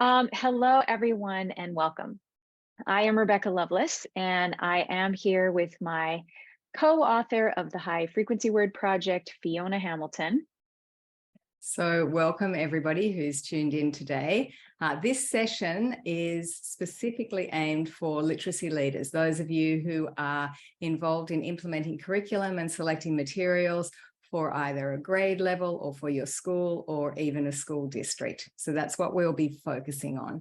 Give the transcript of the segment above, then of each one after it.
Hello, everyone, and welcome. I am Rebecca Lovelace, and I am here with my co-author of the High Frequency Word Project, Fiona Hamilton. So welcome everybody who's tuned in today. This session is specifically aimed for literacy leaders, those of you who are involved in implementing curriculum and selecting materials for either a grade level or for your school or even a school district. So that's what we'll be focusing on.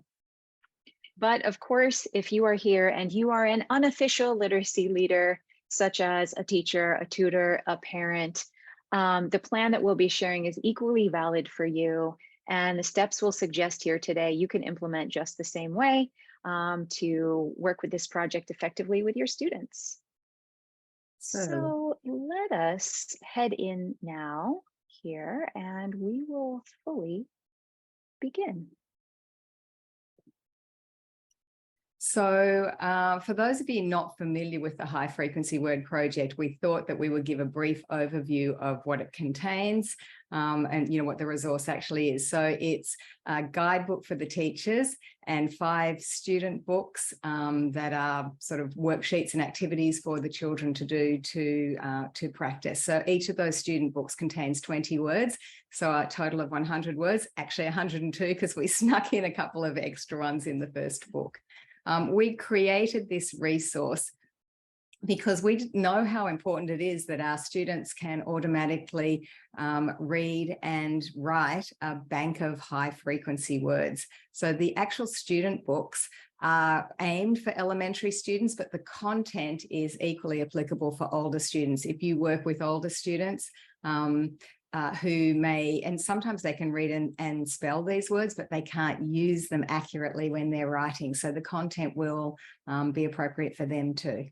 But of course, if you are here and you are an unofficial literacy leader, such as a teacher, a tutor, a parent, the plan that we'll be sharing is equally valid for you. And the steps we'll suggest here today, you can implement just the same way to work with this project effectively with your students. So let us head in now here and we will fully begin. So for those of you not familiar with the High Frequency Word Project, we thought that we would give a brief overview of what it contains and what the resource actually is. So it's a guidebook for the teachers and 5 student books that are sort of worksheets and activities for the children to do to practice. So each of those student books contains 20 words. So a total of 100 words, actually 102 because we snuck in a couple of extra ones in the first book. We created this resource because we know how important it is that our students can automatically read and write a bank of high frequency words. So the actual student books are aimed for elementary students, but the content is equally applicable for older students. If you work with older students, who may, and sometimes they can read and spell these words, but they can't use them accurately when they're writing. So the content will be appropriate for them too.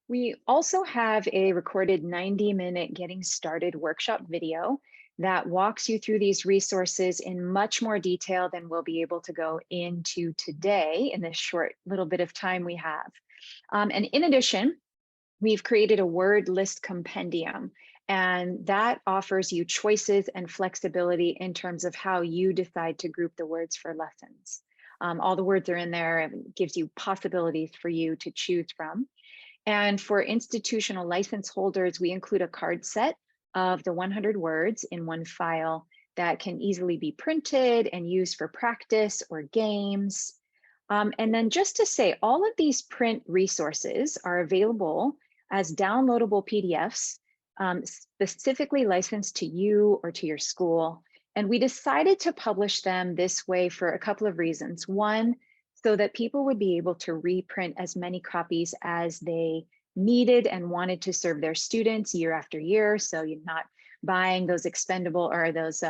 We also have a recorded 90-minute Getting Started workshop video that walks you through these resources in much more detail than we'll be able to go into today in this short little bit of time we have. And in addition, we've created a word list compendium, and that offers you choices and flexibility in terms of how you decide to group the words for lessons. All the words are in there and gives you possibilities for you to choose from. And for institutional license holders, we include a card set of the 100 words in one file that can easily be printed and used for practice or games. And then just to say, all of these print resources are available as downloadable PDFs, specifically licensed to you or to your school. And we decided to publish them this way for a couple of reasons. One, so that people would be able to reprint as many copies as they needed and wanted to serve their students year after year. So you're not buying those expendable or those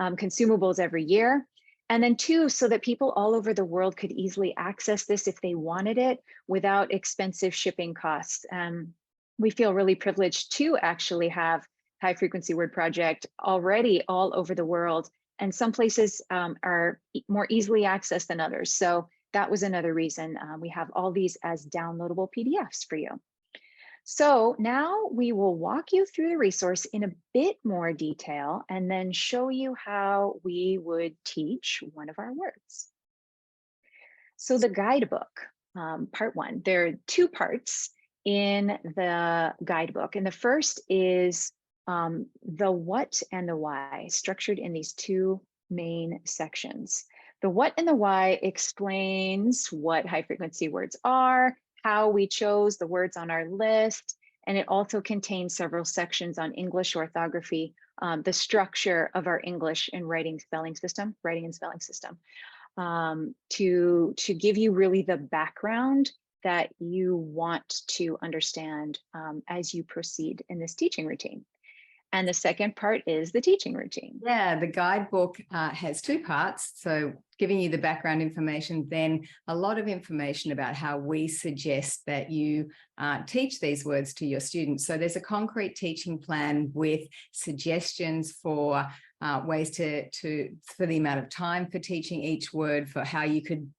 consumables every year. And then 2, so that people all over the world could easily access this if they wanted it without expensive shipping costs. We feel really privileged to actually have High Frequency Word Project already all over the world. And some places are more easily accessed than others. So that was another reason we have all these as downloadable PDFs for you. So now we will walk you through the resource in a bit more detail and then show you how we would teach one of our words. So the guidebook, part 1, there are 2 parts in the guidebook. And the first is the what and the why, structured in these 2 main sections. The what and the why explains what high frequency words are, how we chose the words on our list, and it also contains several sections on English orthography, the structure of our English and writing and spelling system, to give you really the background that you want to understand as you proceed in this teaching routine. And the second part is the teaching routine. Yeah, the guidebook has 2 parts. So giving you the background information, then a lot of information about how we suggest that you teach these words to your students. So there's a concrete teaching plan with suggestions for ways for the amount of time for teaching each word, for how you could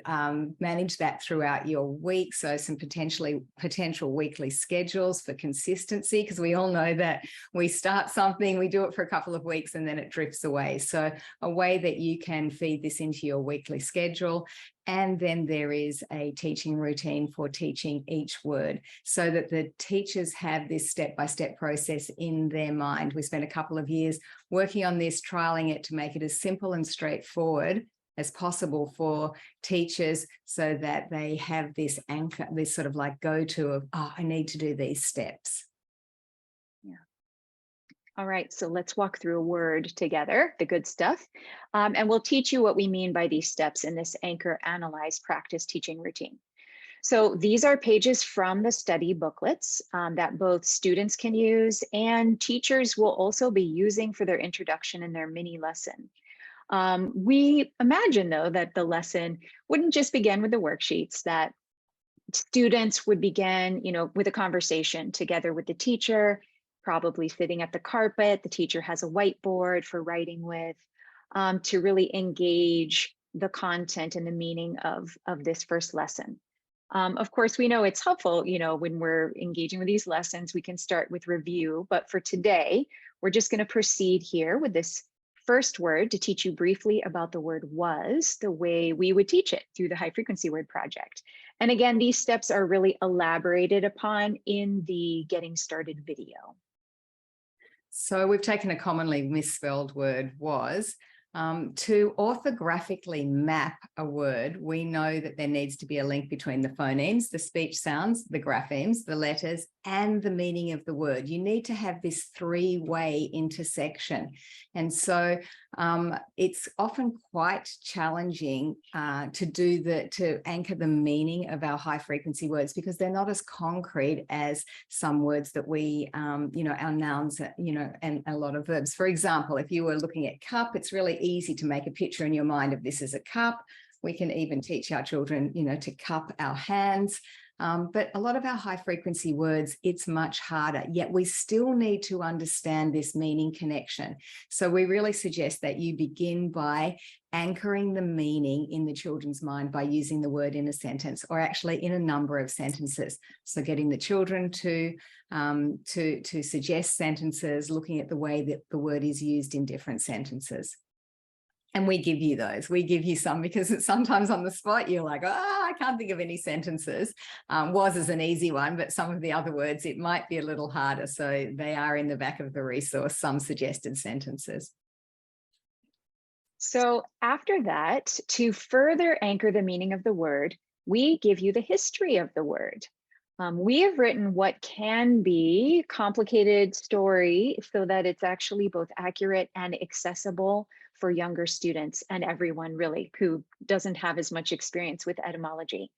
manage that throughout your week. So some potential weekly schedules for consistency, because we all know that we start something, we do it for a couple of weeks, and then it drifts away. So a way that you can feed this into your weekly schedule. And then there is a teaching routine for teaching each word, so that the teachers have this step-by-step process in their mind. We spent a couple of years working on this, trialing it to make it as simple and straightforward as possible for teachers, so that they have this anchor, this sort of like go-to of, oh, I need to do these steps. All right, so let's walk through a word together, the good stuff. And we'll teach you what we mean by these steps in this anchor, analyze, practice teaching routine. So these are pages from the study booklets that both students can use and teachers will also be using for their introduction and their mini lesson. We imagine, though, that the lesson wouldn't just begin with the worksheets, that students would begin, with a conversation together with the teacher, probably sitting at the carpet. The teacher has a whiteboard for writing with, to really engage the content and the meaning of this first lesson. Of course, we know it's helpful, when we're engaging with these lessons, we can start with review. But for today, we're just going to proceed here with this first word to teach you briefly about the word was, the way we would teach it through the High Frequency Word Project. And again, these steps are really elaborated upon in the Getting Started video. So we've taken a commonly misspelled word, was. To orthographically map a word, we know that there needs to be a link between the phonemes, the speech sounds, the graphemes, the letters, and the meaning of the word. You need to have this three-way intersection. And so it's often quite challenging to anchor the meaning of our high frequency words, because they're not as concrete as some words that we, our nouns, and a lot of verbs. For example, if you were looking at cup, it's really easy to make a picture in your mind of this as a cup. We can even teach our children, to cup our hands. But a lot of our high frequency words, it's much harder, yet we still need to understand this meaning connection. So we really suggest that you begin by anchoring the meaning in the children's mind by using the word in a sentence, or actually in a number of sentences. So getting the children to suggest sentences, looking at the way that the word is used in different sentences. And we give you those. We give you some, because it's sometimes on the spot, you're like, I can't think of any sentences. Was is an easy one, but some of the other words, it might be a little harder. So they are in the back of the resource, some suggested sentences. So after that, to further anchor the meaning of the word, we give you the history of the word. We have written what can be complicated story so that it's actually both accurate and accessible for younger students and everyone really who doesn't have as much experience with etymology.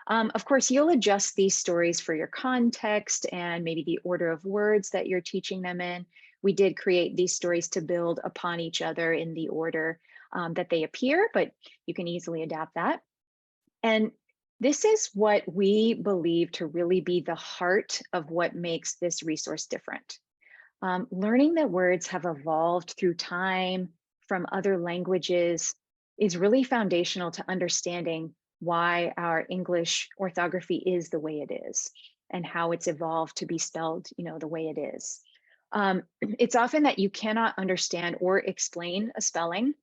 Of course, you'll adjust these stories for your context and maybe the order of words that you're teaching them in. We did create these stories to build upon each other in the order that they appear, but you can easily adapt that. And this is what we believe to really be the heart of what makes this resource different. Learning that words have evolved through time from other languages is really foundational to understanding why our English orthography is the way it is and how it's evolved to be spelled, the way it is. It's often that you cannot understand or explain a spelling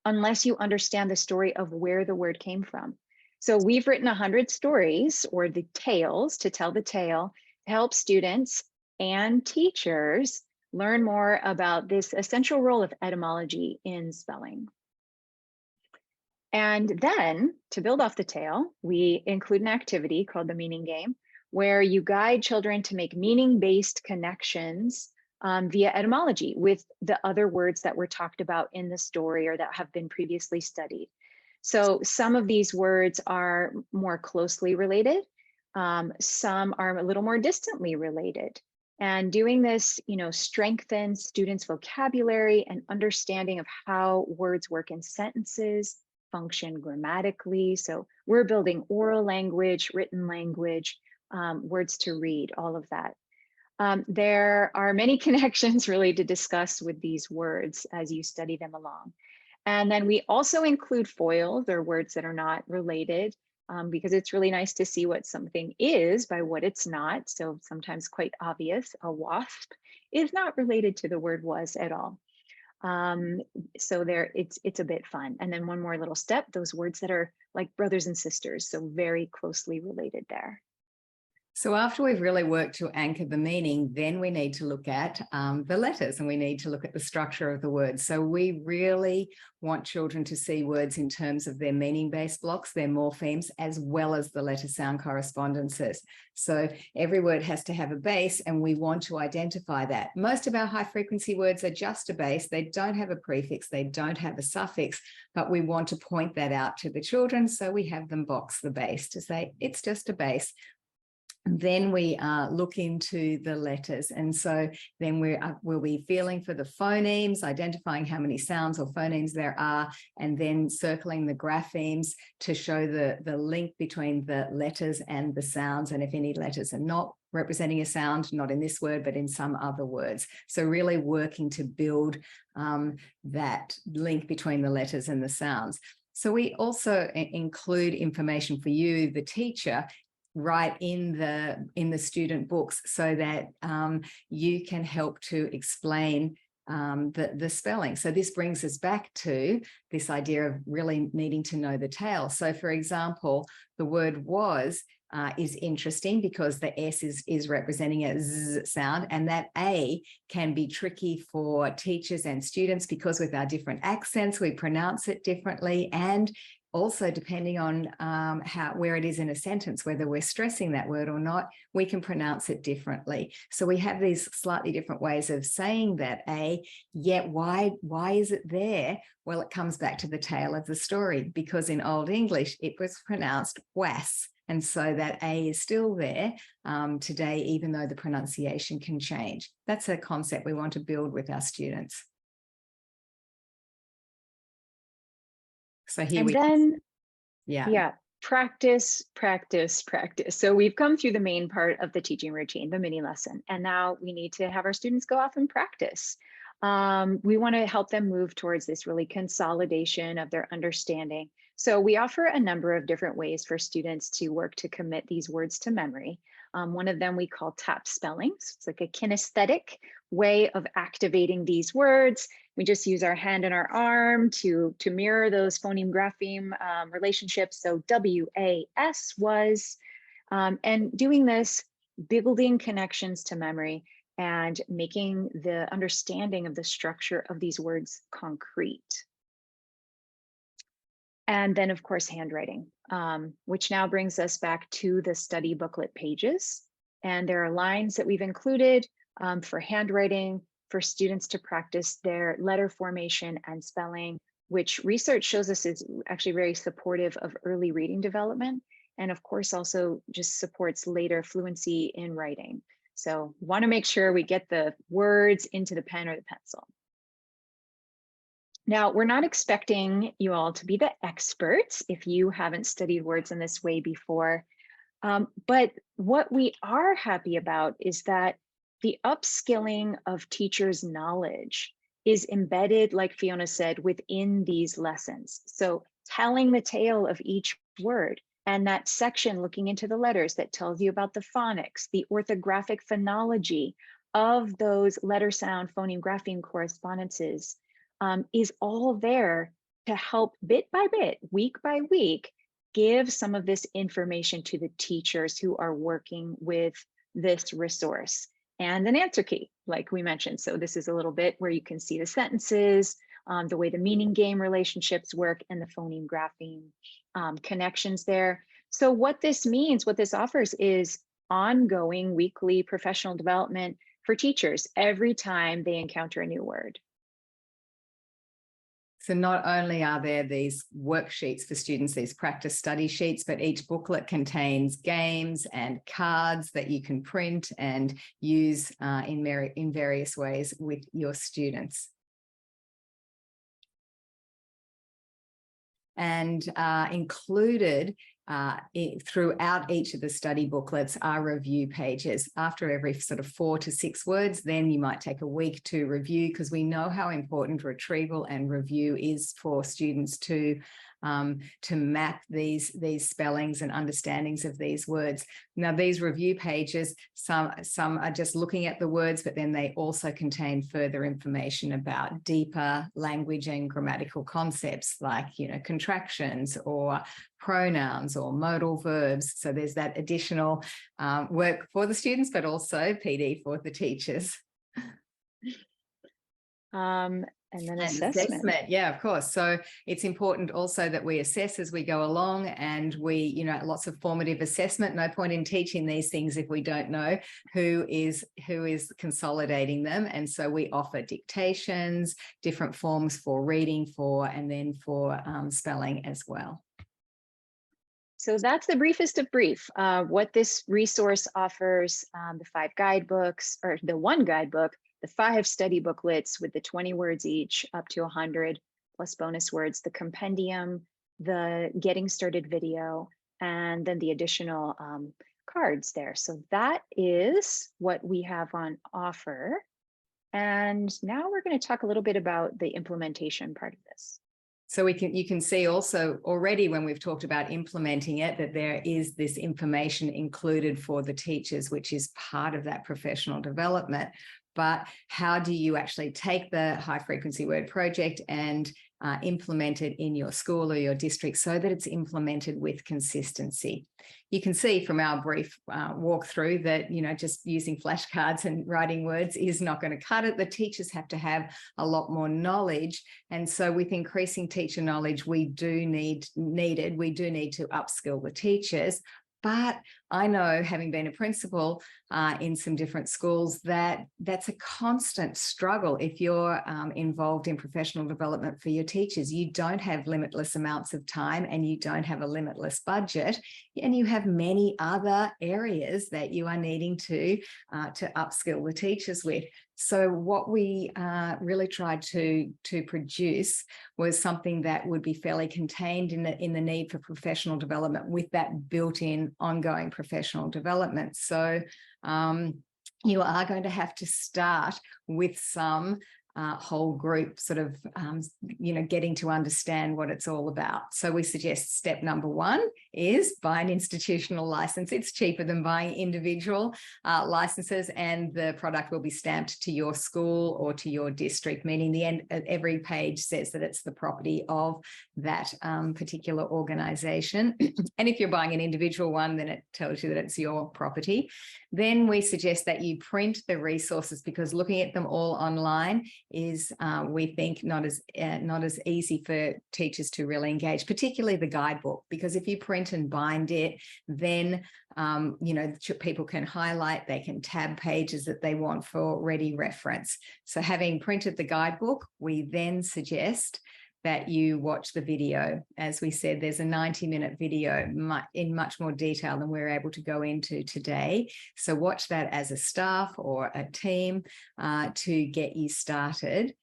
unless you understand the story of where the word came from. So we've written 100 stories, or the tales, to tell the tale, to help students and teachers learn more about this essential role of etymology in spelling. And then, to build off the tale, we include an activity called the meaning game, where you guide children to make meaning-based connections via etymology with the other words that were talked about in the story or that have been previously studied. So some of these words are more closely related. Some are a little more distantly related. And doing this, strengthens students' vocabulary and understanding of how words work in sentences, function grammatically. So we're building oral language, written language, words to read, all of that. There are many connections really to discuss with these words as you study them along. And then we also include foils or words that are not related, because it's really nice to see what something is by what it's not. So sometimes quite obvious, a wasp is not related to the word was at all. Um, so there, it's a bit fun. And then one more little step, those words that are like brothers and sisters, so very closely related there. So after we've really worked to anchor the meaning, then we need to look at the letters, and we need to look at the structure of the words. So we really want children to see words in terms of their meaning-based blocks, their morphemes, as well as the letter sound correspondences. So every word has to have a base, and we want to identify that. Most of our high frequency words are just a base. They don't have a prefix, they don't have a suffix, but we want to point that out to the children. So we have them box the base to say it's just a base. Then we look into the letters. And so then we'll be feeling for the phonemes, identifying how many sounds or phonemes there are, and then circling the graphemes to show the link between the letters and the sounds. And if any letters are not representing a sound, not in this word, but in some other words. So really working to build that link between the letters and the sounds. So we also include information for you, the teacher, right in the student books, so that you can help to explain the spelling. So this brings us back to this idea of really needing to know the tail. So for example, the word was is interesting because the S is representing a Z sound, and that A can be tricky for teachers and students because with our different accents, we pronounce it differently, and also depending on where it is in a sentence, whether we're stressing that word or not, we can pronounce it differently. So we have these slightly different ways of saying that A, yet why is it there? Well, it comes back to the tail of the story, because in Old English, it was pronounced was. And so that A is still there today, even though the pronunciation can change. That's a concept we want to build with our students. So here And then, yeah. yeah, practice, practice, practice. So we've come through the main part of the teaching routine, the mini lesson, and now we need to have our students go off and practice. We want to help them move towards this really consolidation of their understanding. So we offer a number of different ways for students to work to commit these words to memory. One of them we call tap spellings. It's like a kinesthetic way of activating these words. We just use our hand and our arm to mirror those phoneme grapheme relationships. So WAS was, and doing this, building connections to memory and making the understanding of the structure of these words concrete. And then of course, handwriting, which now brings us back to the study booklet pages. And there are lines that we've included for handwriting, for students to practice their letter formation and spelling, which research shows us is actually very supportive of early reading development. And of course, also just supports later fluency in writing. So want to make sure we get the words into the pen or the pencil. Now, we're not expecting you all to be the experts if you haven't studied words in this way before. But what we are happy about is that the upskilling of teachers' knowledge is embedded, like Fiona said, within these lessons. So telling the tale of each word, and that section looking into the letters that tells you about the phonics, the orthographic phonology of those letter sound phoneme grapheme correspondences is all there to help bit by bit, week by week, give some of this information to the teachers who are working with this resource. And an answer key, like we mentioned. So this is a little bit where you can see the sentences, the way the meaning game relationships work, and the phoneme grapheme connections there. So what this means, what this offers is ongoing weekly professional development for teachers every time they encounter a new word. So not only are there these worksheets for students, these practice study sheets, but each booklet contains games and cards that you can print and use in various ways with your students. And included throughout each of the study booklets are review pages. After every sort of 4 to 6 words, then you might take a week to review, because we know how important retrieval and review is for students to map these spellings and understandings of these words. Now, these review pages, some are just looking at the words, but then they also contain further information about deeper language and grammatical concepts, like, contractions or pronouns or modal verbs. So there's that additional work for the students, but also PD for the teachers. And then assessment. Yeah, of course. So it's important also that we assess as we go along, and we, lots of formative assessment. No point in teaching these things if we don't know who is consolidating them. And so we offer dictations, different forms for reading, and then for spelling as well. So that's the briefest of brief. What this resource offers: the 5 guidebooks, or the 1 guidebook, the 5 study booklets with the 20 words each, up to 100 plus bonus words, the compendium, the getting started video, and then the additional cards there. So that is what we have on offer. And now we're going to talk a little bit about the implementation part of this. So you can see also already, when we've talked about implementing it, that there is this information included for the teachers, which is part of that professional development. But how do you actually take the high frequency word project and implement it in your school or your district so that it's implemented with consistency? You can see from our brief walkthrough that, just using flashcards and writing words is not going to cut it. The teachers have to have a lot more knowledge. And so with increasing teacher knowledge, we do need to upskill the teachers. But I know, having been a principal in some different schools, that that's a constant struggle. If you're involved in professional development for your teachers, you don't have limitless amounts of time, and you don't have a limitless budget, and you have many other areas that you are needing to upskill the teachers with. So what we really tried to produce was something that would be fairly contained in the need for professional development, with that built-in ongoing professional development. So you are going to have to start with some whole group sort of, getting to understand what it's all about. So we suggest step number 1 is buy an institutional license. It's cheaper than buying individual licenses, and the product will be stamped to your school or to your district, meaning the end every page says that it's the property of that particular organization. And if you're buying an individual one, then it tells you that it's your property. Then we suggest that you print the resources, because looking at them all online is, we think, not as easy for teachers to really engage, particularly the guidebook, because if you print and bind it, then people can highlight, they can tab pages that they want for ready reference. So having printed the guidebook, we then suggest that you watch the video. As we said, there's a 90-minute video in much more detail than we're able to go into today. So watch that as a staff or a team to get you started.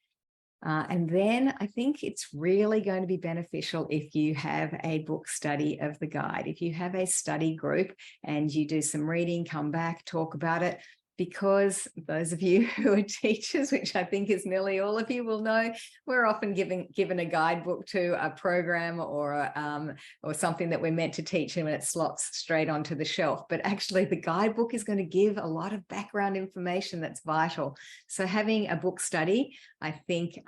And then I think it's really going to be beneficial if you have a book study of the guide. If you have a study group and you do some reading, come back, talk about it. Because those of you who are teachers, which I think is nearly all of you, will know, we're often given a guidebook to a program or something that we're meant to teach, and it slots straight onto the shelf. But actually, the guidebook is going to give a lot of background information that's vital. So having a book study, I think,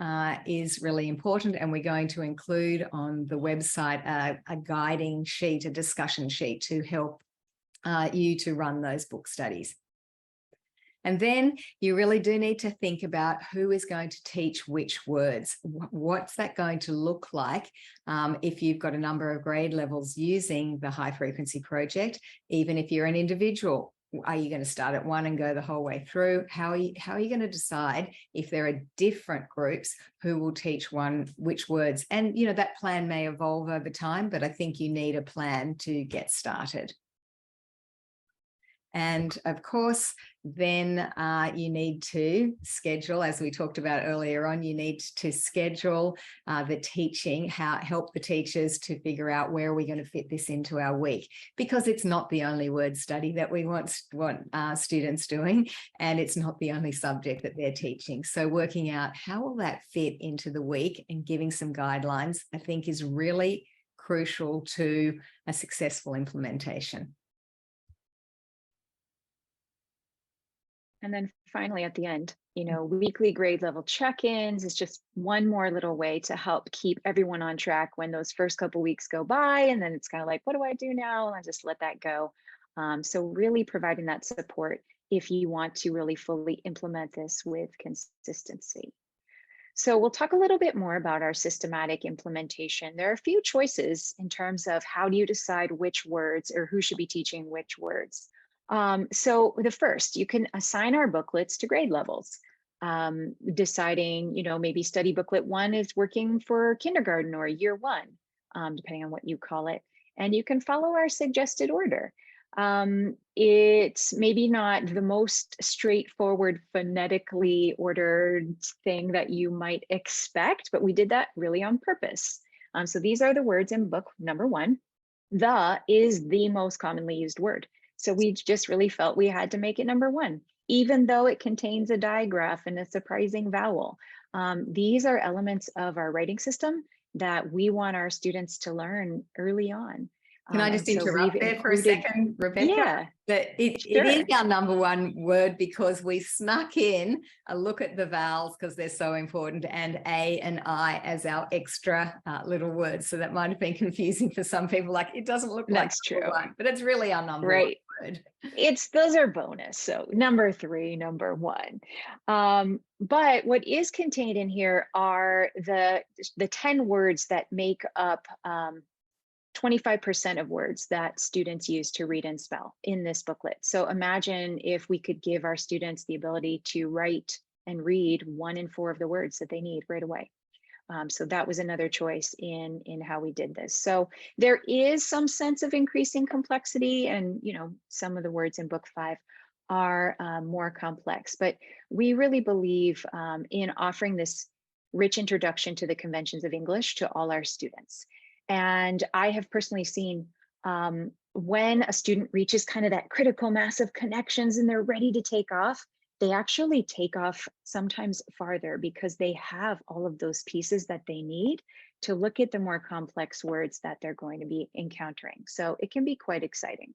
is really important, and we're going to include on the website a guiding sheet, a discussion sheet, to help you to run those book studies. And then you really do need to think about who is going to teach which words. What's that going to look like if you've got a number of grade levels using the high frequency project? Even if you're an individual, are you going to start at 1 and go the whole way through? How are you going to decide if there are different groups who will teach which words? And, that plan may evolve over time, but I think you need a plan to get started. And of course, then you need to schedule, as we talked about earlier on, you need to schedule the teaching, help the teachers to figure out where are we going to fit this into our week, because it's not the only word study that we want students doing, and it's not the only subject that they're teaching. So working out how will that fit into the week and giving some guidelines, I think, is really crucial to a successful implementation. And then finally, at the end, weekly grade level check-ins is just one more little way to help keep everyone on track when those first couple weeks go by. And then it's kind of like, what do I do now? And I just let that go. So really providing that support if you want to really fully implement this with consistency. So we'll talk a little bit more about our systematic implementation. There are a few choices in terms of how do you decide which words or who should be teaching which words. So the first, you can assign our booklets to grade levels, deciding, maybe study booklet 1 is working for kindergarten or year 1, depending on what you call it. And you can follow our suggested order. It's maybe not the most straightforward phonetically ordered thing that you might expect, but we did that really on purpose. So these are the words in book number 1. The is the most commonly used word. So we just really felt we had to make it number 1, even though it contains a digraph and a surprising vowel. These are elements of our writing system that we want our students to learn early on. Can I just interrupt there for a second, Rebecca? Yeah, That it is our number 1 word because we snuck in a look at the vowels because they're so important, and A and I as our extra little words. So that might have been confusing for some people. Like, it doesn't look like that's true, 1, but it's really our number 1 word. Those are bonus. So number 3, number 1. But what is contained in here are the 10 words that make up 25% of words that students use to read and spell in this booklet. So imagine if we could give our students the ability to write and read 1 in 4 of the words that they need right away. So that was another choice in how we did this. So there is some sense of increasing complexity, and some of the words in book 5 are more complex, but we really believe in offering this rich introduction to the conventions of English to all our students. And I have personally seen when a student reaches kind of that critical mass of connections and they're ready to take off, they actually take off sometimes farther because they have all of those pieces that they need to look at the more complex words that they're going to be encountering. So it can be quite exciting.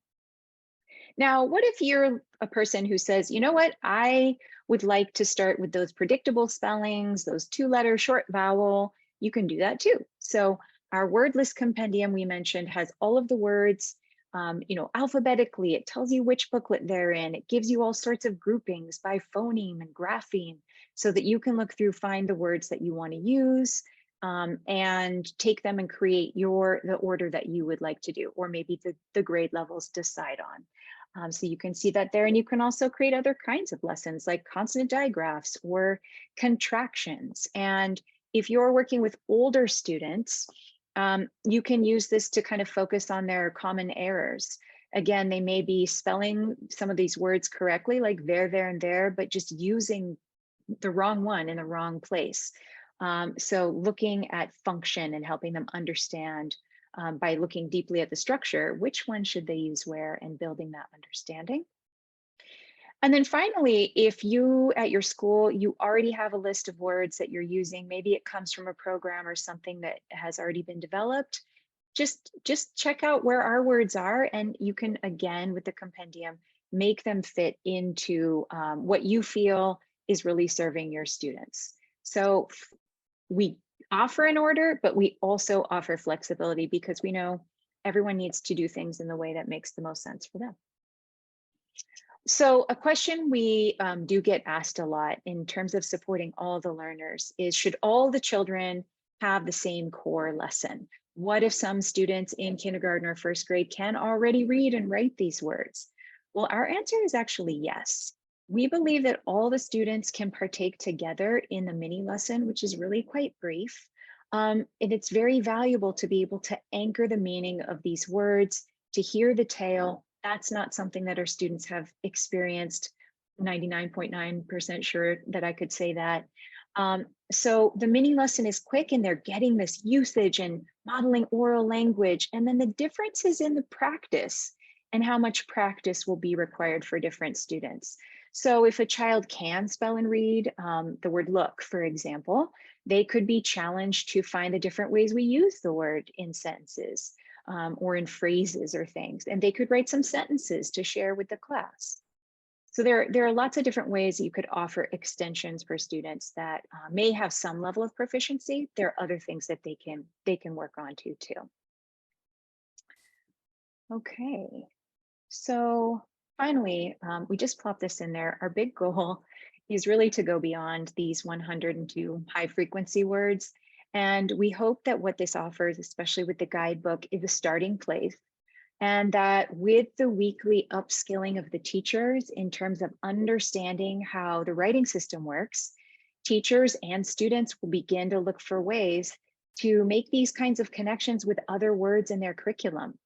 Now, what if you're a person who says, you know what, I would like to start with those predictable spellings, those 2-letter short vowel. You can do that too. So our word list compendium we mentioned has all of the words, alphabetically. It tells you which booklet they're in. It gives you all sorts of groupings by phoneme and grapheme so that you can look through, find the words that you want to use, and take them and create the order that you would like to do, or maybe the grade levels decide on. So you can see that there, and you can also create other kinds of lessons like consonant digraphs or contractions. And if you're working with older students, you can use this to kind of focus on their common errors. Again, they may be spelling some of these words correctly, like there, and there, but just using the wrong one in the wrong place. So looking at function and helping them understand by looking deeply at the structure, which one should they use where, and building that understanding. And then finally, if you at your school, you already have a list of words that you're using, maybe it comes from a program or something that has already been developed, just check out where our words are, and you can, again, with the compendium, make them fit into what you feel is really serving your students. So we offer an order, but we also offer flexibility because we know everyone needs to do things in the way that makes the most sense for them. So a question we do get asked a lot in terms of supporting all the learners is, should all the children have the same core lesson? What if some students in kindergarten or first grade can already read and write these words? Well, our answer is actually yes. We believe that all the students can partake together in the mini lesson, which is really quite brief. And it's very valuable to be able to anchor the meaning of these words, to hear the tale, That's not something that our students have experienced. 99.9% sure that I could say that. So the mini lesson is quick and they're getting this usage and modeling oral language. And then the difference is in the practice and how much practice will be required for different students. So if a child can spell and read the word look, for example, they could be challenged to find the different ways we use the word in sentences or in phrases or things. And they could write some sentences to share with the class. So there are lots of different ways you could offer extensions for students that may have some level of proficiency. There are other things that they can work on too. Okay, so finally, we just plopped this in there. Our big goal is really to go beyond these 102 high frequency words. And we hope that what this offers, especially with the guidebook, is a starting place. And that with the weekly upskilling of the teachers in terms of understanding how the writing system works, teachers and students will begin to look for ways to make these kinds of connections with other words in their curriculum.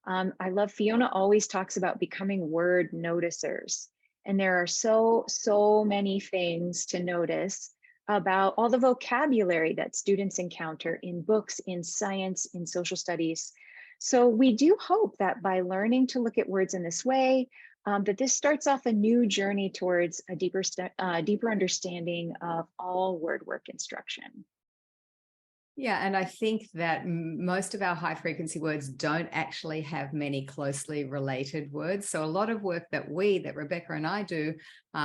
I love Fiona always talks about becoming word noticers. And there are so many things to notice about all the vocabulary that students encounter in books, in science, in social studies. So we do hope that by learning to look at words in this way, that this starts off a new journey towards a deeper understanding of all word work instruction. Yeah, and I think that most of our high frequency words don't actually have many closely related words. So a lot of work that Rebecca and I do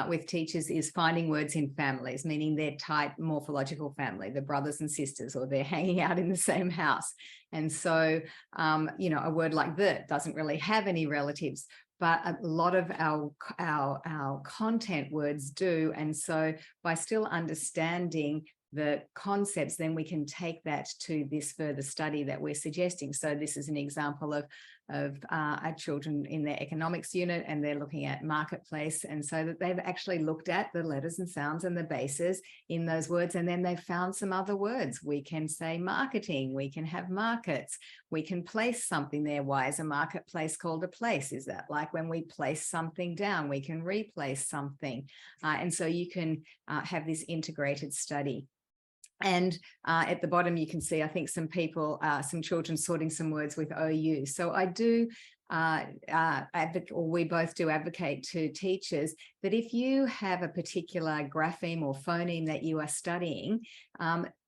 with teachers is finding words in families, meaning they're tight morphological family, the brothers and sisters, or they're hanging out in the same house. And so, a word like "the" doesn't really have any relatives, but a lot of our content words do. And so by still understanding the concepts, then we can take that to this further study that we're suggesting. So this is an example of our children in their economics unit, and they're looking at marketplace. And so that they've actually looked at the letters and sounds and the bases in those words. And then they've found some other words. We can say marketing, we can have markets, we can place something there. Why is a marketplace called a place? Is that like when we place something down, we can replace something. And so you can have this integrated study. And at the bottom, you can see, I think, some children sorting some words with OU. So I do we both do advocate to teachers that if you have a particular grapheme or phoneme that you are studying,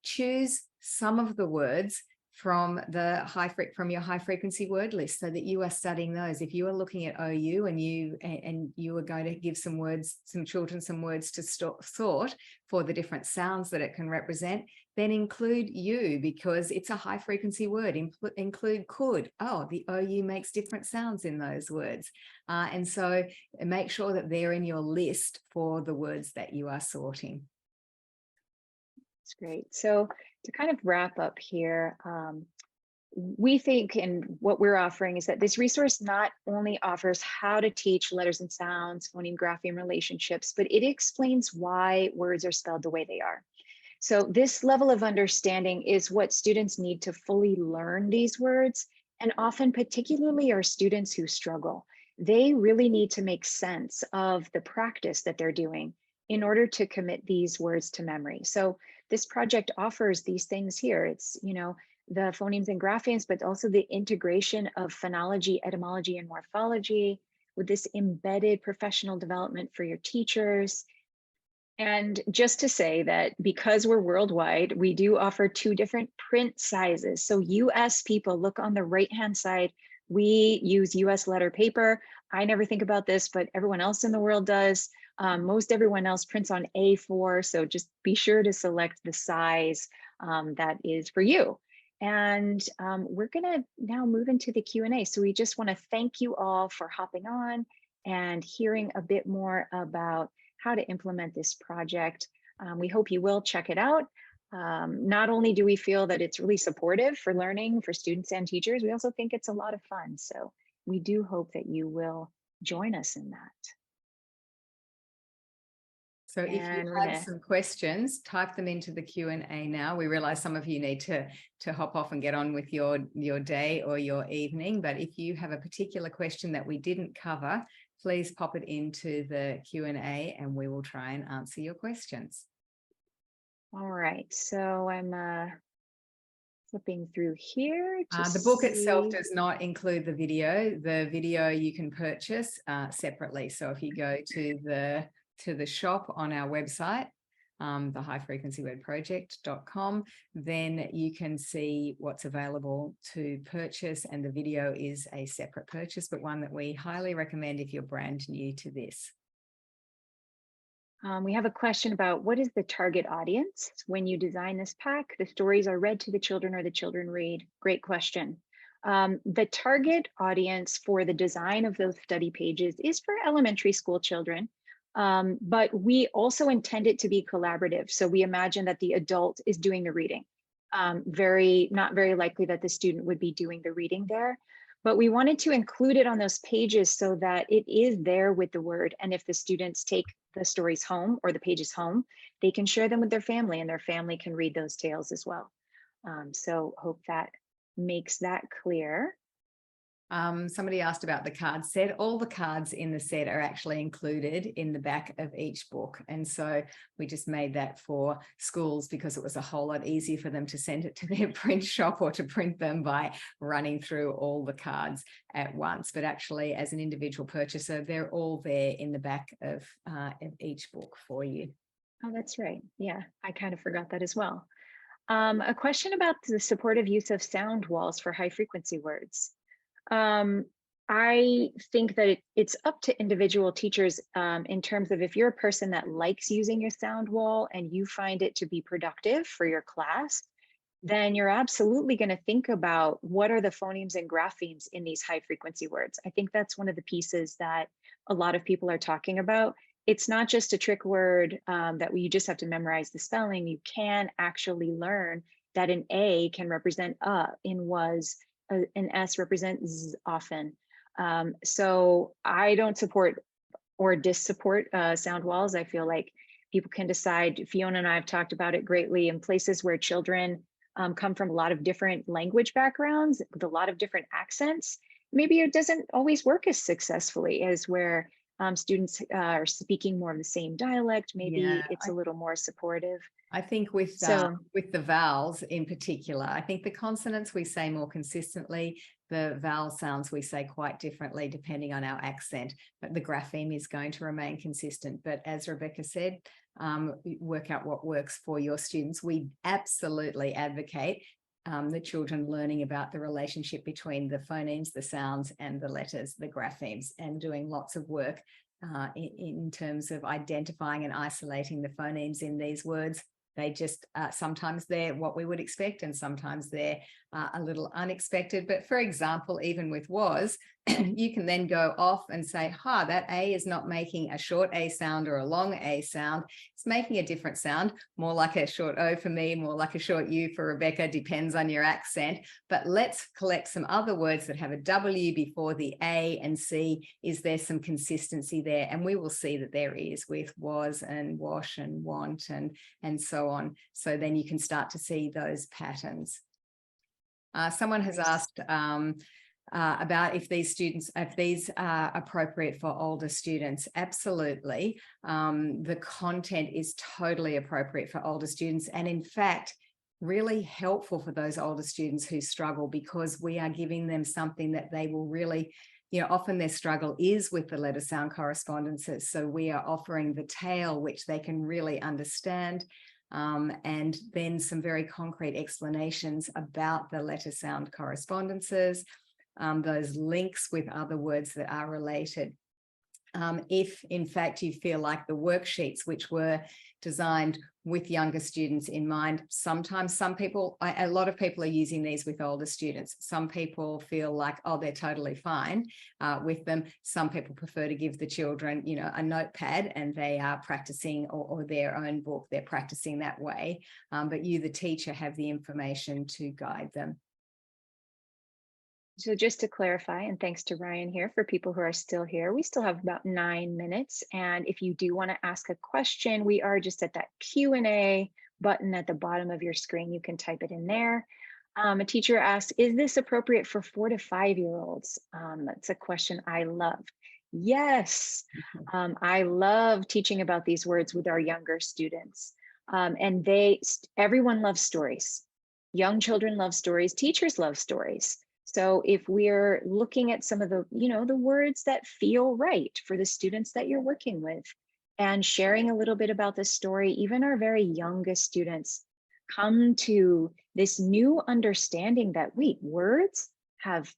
choose some of the words from your high frequency word list so that you are studying those. If you are looking at OU and you are going to give some children some words to sort for the different sounds that it can represent, then include you, because it's a high frequency word. Include could. Oh, the OU makes different sounds in those words. And so make sure that they're in your list for the words that you are sorting. That's great. So to kind of wrap up here, we think, and what we're offering is that this resource not only offers how to teach letters and sounds, phoneme, grapheme relationships, but it explains why words are spelled the way they are. So this level of understanding is what students need to fully learn these words, and often particularly our students who struggle. They really need to make sense of the practice that they're doing in order to commit these words to memory. So this project offers these things here. It's, the phonemes and graphemes, but also the integration of phonology, etymology, and morphology with this embedded professional development for your teachers. And just to say that because we're worldwide, we do offer 2 different print sizes. So US people, look on the right-hand side, we use US letter paper. I never think about this, but everyone else in the world does. Most everyone else prints on A4, so just be sure to select the size that is for you. And we're gonna now move into the Q&A. So we just wanna thank you all for hopping on and hearing a bit more about how to implement this project. We hope you will check it out. Not only do we feel that it's really supportive for learning for students and teachers, we also think it's a lot of fun. So we do hope that you will join us in that. So if you And we're have gonna, some questions, type them into the Q&A now. We realize some of you need to hop off and get on with your day or your evening. But if you have a particular question that we didn't cover, please pop it into the Q&A and we will try and answer your questions. all right, so I'm flipping through here to The book itself see. does not include the video. The video you can purchase separately. So if you go to the shop on our website, the highfrequencywordproject.com, then you can see what's available to purchase, and the video is a separate purchase, but one that we highly recommend if you're brand new to this. We have a question about what is the target audience when you design this pack? The stories are read to the children or the children read? Great question. The target audience for the design of those study pages is for elementary school children, but we also intend it to be collaborative. So we imagine that the adult is doing the reading. Not very likely that the student would be doing the reading there, but we wanted to include it on those pages so that it is there with the word. And if the students take the stories home or the pages home, they can share them with their family and their family can read those tales as well. So hope that makes that clear. Somebody asked about the card set. All the cards in the set are actually included in the back of each book. And so we just made that for schools because it was a whole lot easier for them to send it to their print shop or to print them by running through all the cards at once. But actually, as an individual purchaser, they're all there in the back of each book for you. Oh, that's right. Yeah, I kind of forgot that as well. A question about the supportive use of sound walls for high frequency words. I think that it's up to individual teachers in terms of if you're a person that likes using your sound wall and you find it to be productive for your class, then you're absolutely going to think about what are the phonemes and graphemes in these high frequency words. I think that's one of the pieces that a lot of people are talking about. It's not just a trick word that you just have to memorize the spelling. You can actually learn that an A can represent in was, an S represents Z often. So I don't support or dis-support sound walls. I feel like people can decide. Fiona and I have talked about it greatly in places where children come from a lot of different language backgrounds with a lot of different accents. Maybe it doesn't always work as successfully as where students are speaking more of the same dialect. Maybe it's a little more supportive. I think with the vowels in particular, I think the consonants we say more consistently, the vowel sounds we say quite differently depending on our accent, but the grapheme is going to remain consistent. But as Rebecca said, work out what works for your students. We absolutely advocate the children learning about the relationship between the phonemes, the sounds, and the letters, the graphemes, and doing lots of work in terms of identifying and isolating the phonemes in these words. They just sometimes they're what we would expect and sometimes they're a little unexpected. But for example, even with was, you can then go off and say, that A is not making a short A sound or a long A sound. It's making a different sound, more like a short O for me, more like a short U for Rebecca, depends on your accent. But let's collect some other words that have a W before the A and see, is there some consistency there? And we will see that there is with was and wash and want and so on. So then you can start to see those patterns. Someone has asked about if these are appropriate for older students. Absolutely. The content is totally appropriate for older students. And in fact, really helpful for those older students who struggle, because we are giving them something that they will really, often their struggle is with the letter sound correspondences. So we are offering the tale, which they can really understand. And then some very concrete explanations about the letter sound correspondences, those links with other words that are related. If in fact you feel like the worksheets, which were designed with younger students in mind, sometimes a lot of people are using these with older students. Some people feel like, they're totally fine with them. Some people prefer to give the children, a notepad and they are practicing, or their own book, they're practicing that way. But you, the teacher, have the information to guide them. So just to clarify, and thanks to Ryan here, for people who are still here, we still have about 9 minutes. And if you do want to ask a question, we are just at that Q&A button at the bottom of your screen. You can type it in there. A teacher asks, is this appropriate for 4 to 5-year-olds? That's a question I love. Yes, I love teaching about these words with our younger students. And everyone loves stories. Young children love stories, teachers love stories. So if we're looking at some of the, the words that feel right for the students that you're working with and sharing a little bit about the story, even our very youngest students come to this new understanding that, wait, words have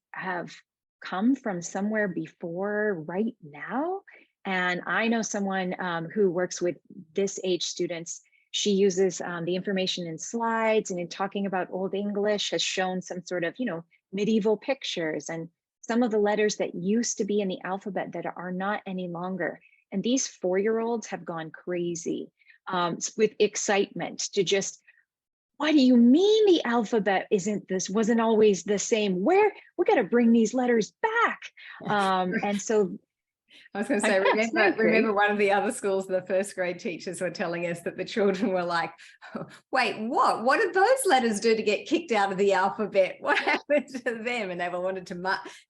come from somewhere before right now. And I know someone who works with this age students. She uses the information in slides, and in talking about Old English has shown some sort of, medieval pictures and some of the letters that used to be in the alphabet that are not any longer. And these 4-year-olds have gone crazy with excitement to just, what do you mean the alphabet wasn't always the same? We got to bring these letters back. And so I was going to say, remember one of the other schools, the first grade teachers were telling us that the children were like, wait, what? What did those letters do to get kicked out of the alphabet? What happened to them? And they were wanted to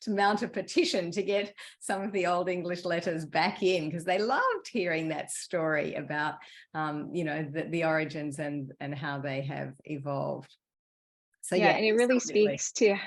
mount a petition to get some of the Old English letters back in, because they loved hearing that story about, the origins and how they have evolved. So yeah, and it really absolutely. speaks to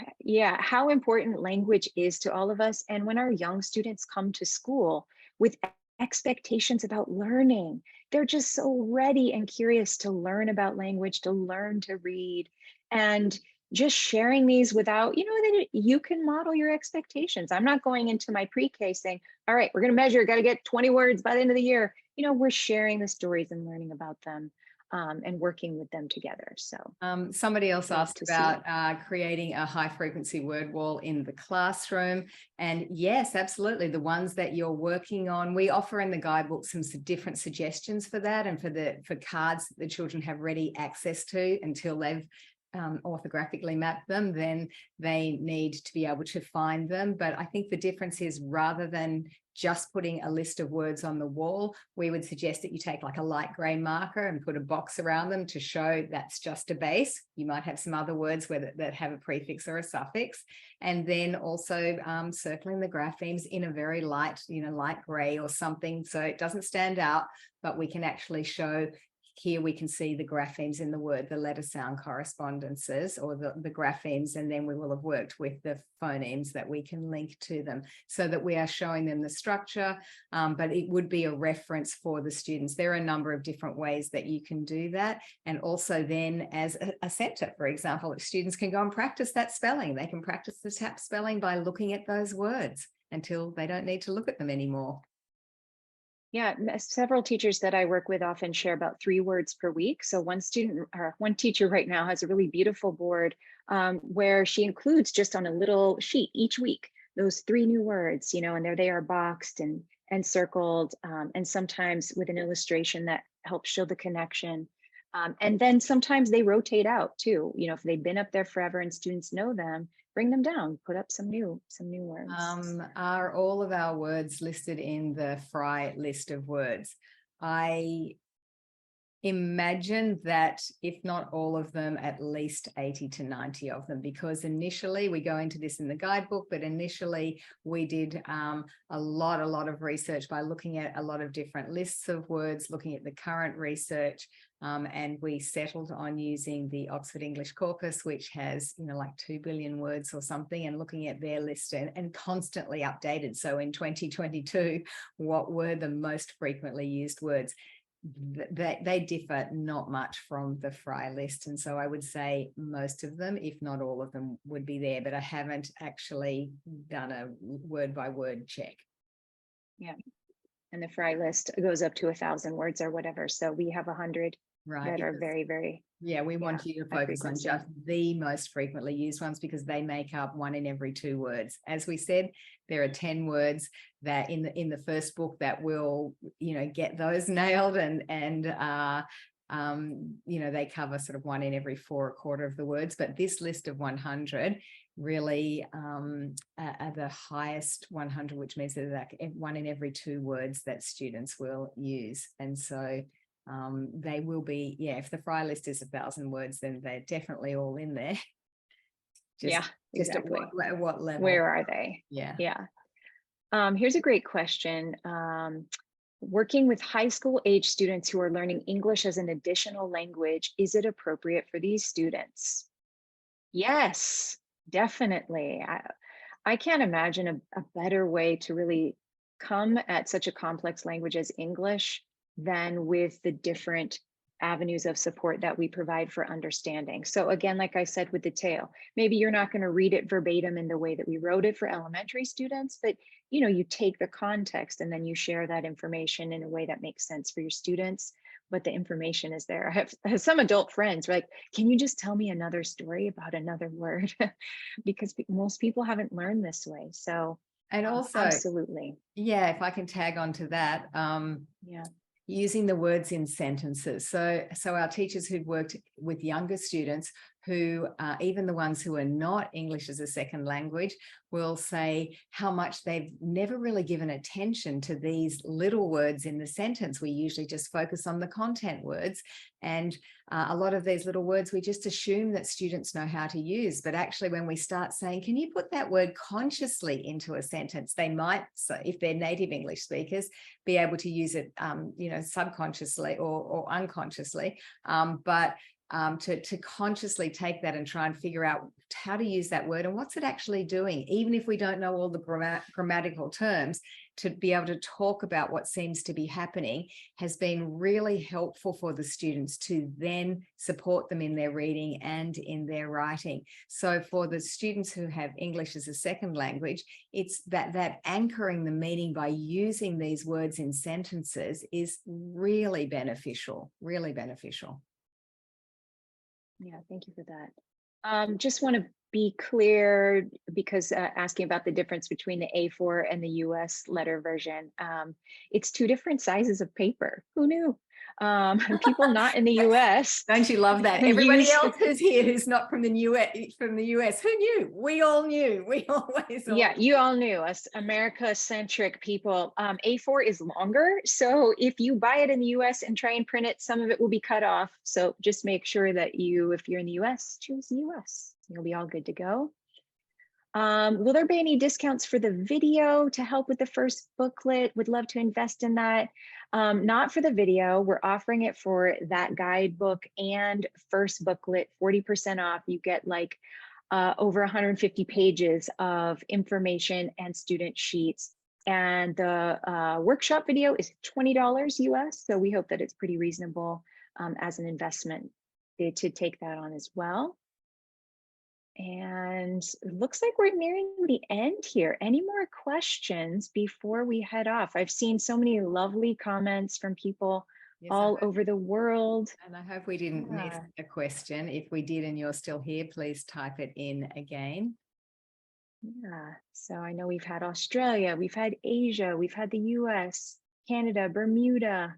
how important language is to all of us. And when our young students come to school with expectations about learning, they're just so ready and curious to learn about language, to learn to read, and just sharing these without, that you can model your expectations. I'm not going into my pre-K saying, all right, we're going to measure, got to get 20 words by the end of the year. We're sharing the stories and learning about them. And working with them together. So somebody else asked about creating a high frequency word wall in the classroom. And yes, absolutely. The ones that you're working on, we offer in the guidebook some different suggestions for that, and for cards that the children have ready access to until they've orthographically map them, then they need to be able to find them. But I think the difference is, rather than just putting a list of words on the wall, we would suggest that you take like a light gray marker and put a box around them to show that's just a base. You might have some other words that have a prefix or a suffix, and then also circling the graphemes in a very light, light gray or something, so it doesn't stand out, but we can actually show. Here we can see the graphemes in the word, the letter sound correspondences, or the graphemes, and then we will have worked with the phonemes that we can link to them, so that we are showing them the structure, but it would be a reference for the students. There are a number of different ways that you can do that. And also then as a center, for example, if students can go and practice that spelling, they can practice the tap spelling by looking at those words until they don't need to look at them anymore. Yeah, several teachers that I work with often share about 3 words per week. So one teacher right now has a really beautiful board where she includes, just on a little sheet each week, those 3 new words, and there they are, boxed and circled, and sometimes with an illustration that helps show the connection. And then sometimes they rotate out too. If they've been up there forever and students know them, bring them down, put up some new words. Are all of our words listed in the Fry list of words? I imagine that if not all of them, at least 80 to 90 of them, because initially, we go into this in the guidebook, but initially we did a lot of research by looking at a lot of different lists of words, looking at the current research, and we settled on using the Oxford English Corpus, which has like 2 billion words or something, and looking at their list and constantly updated. So in 2022, what were the most frequently used words? They differ not much from the Fry list, and so I would say most of them, if not all of them, would be there, but I haven't actually done a word by word check. Yeah, and the Fry list goes up to 1,000 words or whatever, so we have 100 that are very, very we want you to focus on just the most frequently used ones, because they make up 1 in every 2 words. As we said, there are 10 words that in the first book that will get those nailed, and they cover sort of 1 in every 4, a quarter of the words. But this list of 100, really are the highest 100, which means that like 1 in every 2 words that students will use. And so they will be, yeah, if the fry list is 1,000 words, then they're definitely all in there. Yeah, Just exactly. at what level? Where are they? Yeah. Yeah. Here's a great question. Working with high school age students who are learning English as an additional language, is it appropriate for these students? Yes, definitely. I can't imagine a better way to really come at such a complex language as English than with the different avenues of support that we provide for understanding. So again, like I said with the tale, maybe you're not going to read it verbatim in the way that we wrote it for elementary students, but you take the context and then you share that information in a way that makes sense for your students, but the information is there. I have some adult friends like, can you just tell me another story about another word? Because most people haven't learned this way. So And also, absolutely. yeah, if I can tag on to that, Yeah. using the words in sentences. So our teachers who've worked with younger students, who even the ones who are not English as a second language, will say how much they've never really given attention to these little words in the sentence. We usually just focus on the content words, and a lot of these little words we just assume that students know how to use. But actually, when we start saying, can you put that word consciously into a sentence, they might, so if they're native English speakers, be able to use it subconsciously or unconsciously, but to consciously take that and try and figure out how to use that word and what's it actually doing, even if we don't know all the grammatical terms, to be able to talk about what seems to be happening has been really helpful for the students to then support them in their reading and in their writing. So for the students who have English as a second language, it's that anchoring the meaning by using these words in sentences is really beneficial, really beneficial. Yeah, thank you for that. Just want to be clear because asking about the difference between the A4 and the US letter version. It's 2 different sizes of paper. Who knew? People not in the US Don't you love that? Everybody use. else who's here who's not from the US, who knew? We all knew. We always Yeah, you all knew us America-centric people. A4 is longer. So if you buy it in the US and try and print it, some of it will be cut off. So just make sure that if you're in the US, choose the US. You'll be all good to go. Will there be any discounts for the video to help with the first booklet? Would love to invest in that. Not for the video. We're offering it for that guidebook and first booklet, 40% off. You get like over 150 pages of information and student sheets. And the workshop video is $20 US. So we hope that it's pretty reasonable as an investment to take that on as well. And it looks like we're nearing the end here. Any more questions before we head off? I've seen so many lovely comments from people all over the world. And I hope we didn't miss a question. If we did and you're still here, please type it in again. Yeah, so I know we've had Australia, we've had Asia, we've had the US, Canada, Bermuda.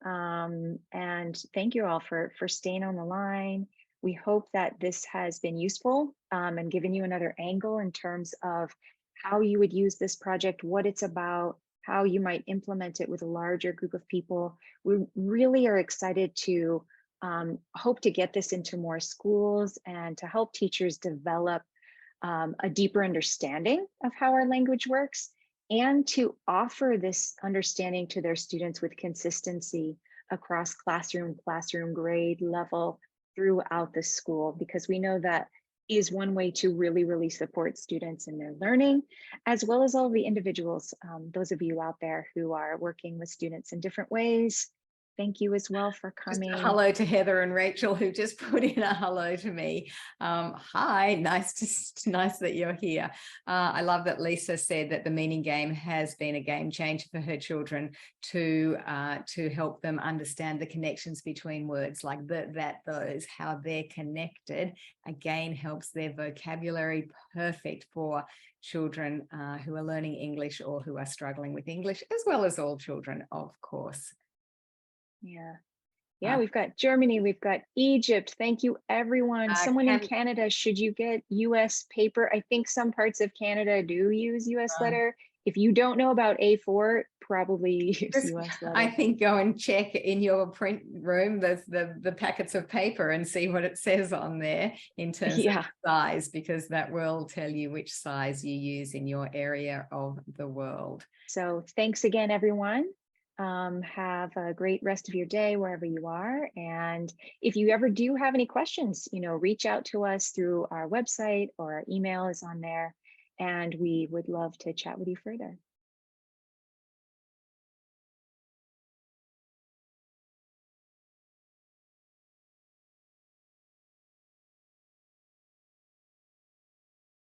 And thank you all for staying on the line. We hope that this has been useful and given you another angle in terms of how you would use this project, what it's about, how you might implement it with a larger group of people. We really are excited to hope to get this into more schools and to help teachers develop a deeper understanding of how our language works, and to offer this understanding to their students with consistency across classroom grade level throughout the school, because we know that is one way to really support students in their learning, as well as all the individuals, those of you out there who are working with students in different ways. Thank you as well for coming. Just hello to Heather and Rachel, who just put in a hello to me. Hi, nice that you're here. I love that Lisa said that the meaning game has been a game changer for her children to help them understand the connections between words, like those, how they're connected. Again, helps their vocabulary. Perfect for children who are learning English or who are struggling with English, as well as all children, of course. Yeah. Yeah, we've got Germany, we've got Egypt. Thank you, everyone. Someone in Can, Canada, should you get US paper? I think some parts of Canada do use US letter. If you don't know about A4, probably use just, US I letter. think go and check in your print room the packets of paper and see what it says on there in terms of Yeah. size, because that will tell you which size you use in your area of the world. So thanks again, everyone. Have a great rest of your day wherever you are. And if you ever do have any questions, reach out to us through our website, or our email is on there. And we would love to chat with you further.